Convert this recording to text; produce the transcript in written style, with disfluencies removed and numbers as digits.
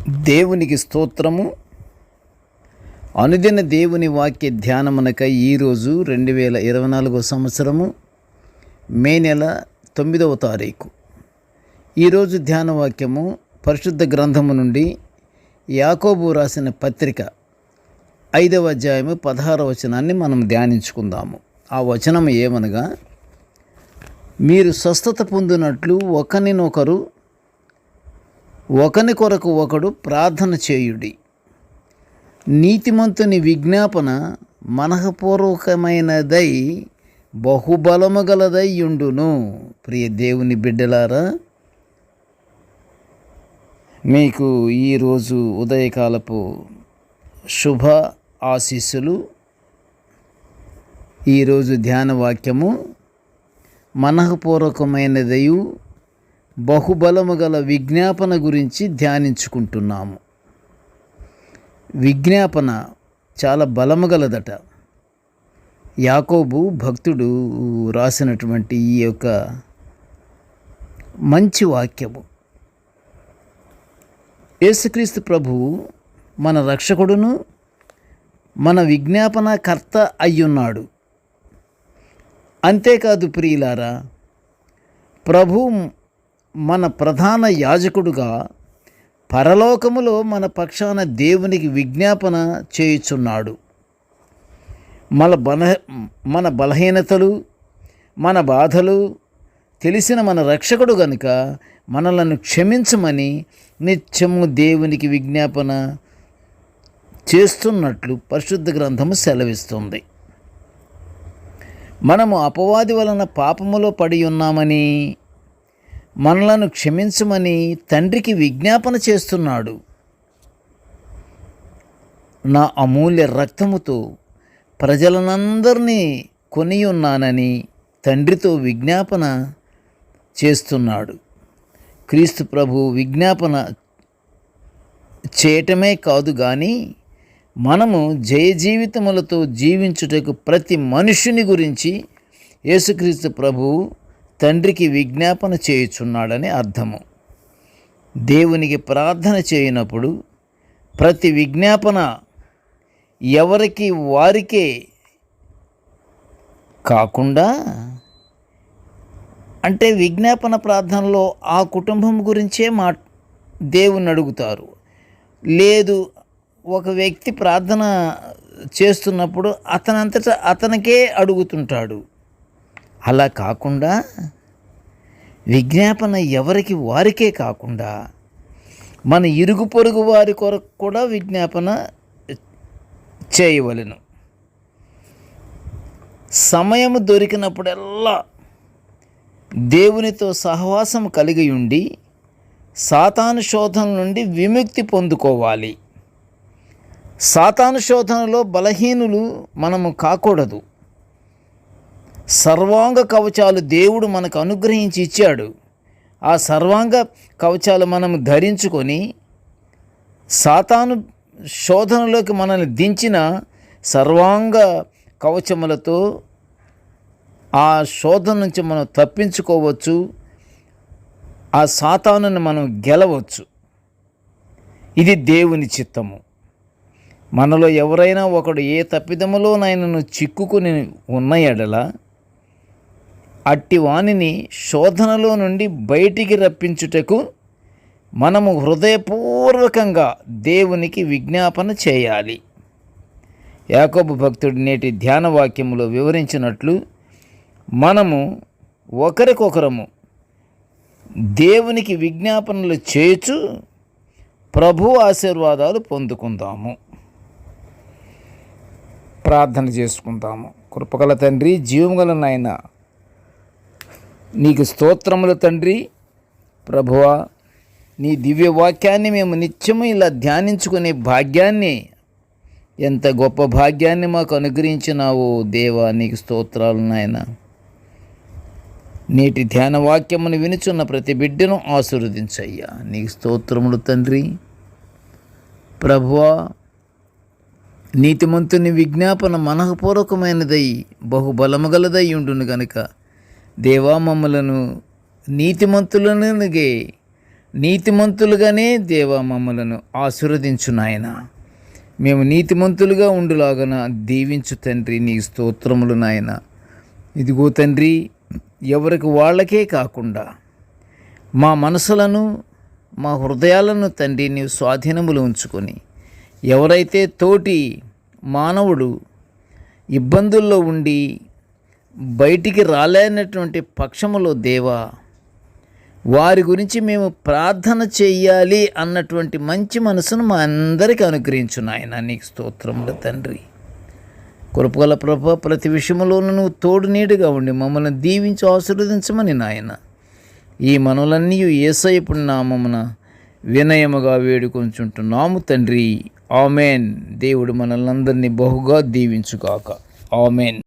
దేవునికి స్తోత్రము. అనుదిన దేవుని వాక్య ధ్యానమునకై ఈరోజు 2024 సంవత్సరము మే నెల 9వ తారీఖు. ఈరోజు ధ్యాన వాక్యము పరిశుద్ధ గ్రంథము నుండి యాకోబు రాసిన పత్రిక 5వ అధ్యాయము 16వ వచనాన్ని మనం ధ్యానించుకుందాము. ఆ వచనం ఏమనగా, మీరు స్వస్థత పొందినట్లు ఒకని కొరకు ఒకడు ప్రార్థన చేయుడి. నీతిమంతుని విజ్ఞాపన మనఃపూర్వకమైనదై బహుబలము గలదై యుండును. ప్రియ దేవుని బిడ్డలారా, మీకు ఈరోజు ఉదయకాలపు శుభ ఆశీస్సులు. ఈరోజు ధ్యాన వాక్యము మనఃపూర్వకమైనదయు బహుబలము గల విజ్ఞాపన గురించి ధ్యానించుకుంటున్నాము. విజ్ఞాపన చాలా బలము గలదట. యాకోబు భక్తుడు రాసినటువంటి ఈ యొక్క మంచి వాక్యము. యేసుక్రీస్తు ప్రభువు మన రక్షకుడును మన విజ్ఞాపన కర్త అయ్యున్నాడు. అంతేకాదు ప్రియులారా, ప్రభు మన ప్రధాన యాజకుడుగా పరలోకములో మన పక్షాన దేవునికి విజ్ఞాపన చేయుచున్నాడు. మన బలహీనతలు, మన బాధలు తెలిసిన మన రక్షకుడు గనుక మనలను క్షమించమని నిత్యము దేవునికి విజ్ఞాపన చేస్తున్నట్లు పరిశుద్ధ గ్రంథము సెలవిస్తుంది. మనము అపవాది వలన పాపములో పడి ఉన్నామని, మనలను క్షమించమని తండ్రికి విజ్ఞాపన చేస్తున్నాడు. నా అమూల్య రక్తముతో ప్రజలనందరినీ కొనియున్నానని తండ్రితో విజ్ఞాపన చేస్తున్నాడు. క్రీస్తు ప్రభు విజ్ఞాపన చేయటమే కాదు కానీ, మనము జయ జీవితములతో జీవించుటకు ప్రతి మనుష్యుని గురించి యేసుక్రీస్తు ప్రభువు తండ్రికి విజ్ఞాపన చేయుచున్నాడని అర్థము. దేవునికి ప్రార్థన చేయనప్పుడు ప్రతి విజ్ఞాపన ఎవరికి వారికే కాకుండా, అంటే విజ్ఞాపన ప్రార్థనలో ఆ కుటుంబం గురించే దేవుని అడుగుతారు. లేదు, ఒక వ్యక్తి ప్రార్థన చేస్తున్నప్పుడు అతనంతటా అతనికే అడుగుతుంటాడు. అలా కాకుండా విజ్ఞాపన ఎవరికి వారికే కాకుండా మన ఇరుగు పొరుగు వారి కొరకు కూడా విజ్ఞాపన చేయవలెను. సమయము దొరికినప్పుడల్లా దేవునితో సహవాసం కలిగి ఉండి సాతాను శోధన నుండి విముక్తి పొందుకోవాలి. సాతాను శోధనలో బలహీనులు మనము కాకూడదు. సర్వాంగ కవచాలు దేవుడు మనకు అనుగ్రహించి ఇచ్చాడు. ఆ సర్వాంగ కవచాలు మనము ధరించుకొని సాతాను శోధనలోకి మనల్ని దించిన సర్వాంగ కవచములతో ఆ శోధన నుంచి మనం తప్పించుకోవచ్చు. ఆ సాతానుని మనం గెలవచ్చు. ఇది దేవుని చిత్తము. మనలో ఎవరైనా ఒకడు ఏ తప్పిదములోనైనా చిక్కుకుని ఉన్న ఎడల అట్టి వానిని శోధనలో నుండి బయటికి రప్పించుటకు మనము హృదయపూర్వకంగా దేవునికి విజ్ఞాపన చేయాలి. యాకోబు భక్తుడి నేటి ధ్యాన వాక్యములో వివరించినట్లు మనము ఒకరికొకరము దేవునికి విజ్ఞాపనలు చేయుచు ప్రభు ఆశీర్వాదాలు పొందుకుందాము. ప్రార్థన చేసుకుందాము. కృపగల తండ్రి, జీవముగల నాయన, నీకు స్తోత్రములు తండ్రి. ప్రభువా, నీ దివ్య వాక్యాన్ని మేము నిత్యము ఇలా ధ్యానించుకునే భాగ్యాన్ని, ఎంత గొప్ప భాగ్యాన్ని మాకు అనుగ్రహించినావు దేవా, నీకు స్తోత్రాలు నాయన. నేటి ధ్యాన వాక్యమును వినుచున్న ప్రతి బిడ్డను ఆశీర్వదించయ్యా. నీకు స్తోత్రములు తండ్రి. ప్రభువా, నీతిమంతుని విజ్ఞాపన మనఃపూర్వకమైనదై బహుబలము గలదై ఉండును గనుక దేవా, మమ్మలను నీతిమంతులనుగే నీతిమంతులుగానే దేవా మమ్మలను ఆశీర్వదించు నాయన. మేము నీతిమంతులుగా ఉండులాగన దీవించు తండ్రి. నీ స్తోత్రములు నాయన. ఇదిగో తండ్రి, ఎవరికి వాళ్ళకే కాకుండా మా మనసులను మా హృదయాలను తండ్రి నీవు స్వాధీనములు ఉంచుకొని, ఎవరైతే తోటి మానవుడు ఇబ్బందుల్లో ఉండి బయటికి రాలేనటువంటి పక్షములో దేవా, వారి గురించి మేము ప్రార్థన చెయ్యాలి అన్నటువంటి మంచి మనసును మా అందరికీ అనుగ్రహించు నాయన. నీకు స్తోత్రములు తండ్రి. కృపగల ప్రభ, ప్రతి విషయంలోనూ నువ్వు తోడు నీడుగా ఉండి మమ్మల్ని దీవించి ఆశీర్వదించమని నాయన ఈ మనలన్నీ యేసయ్య నామమున వినయముగా వేడుకొంచుంటున్నాము తండ్రి. ఆమెన్. దేవుడు మనల్ని అందరినీ బహుగా దీవించుగాక. ఆమెన్.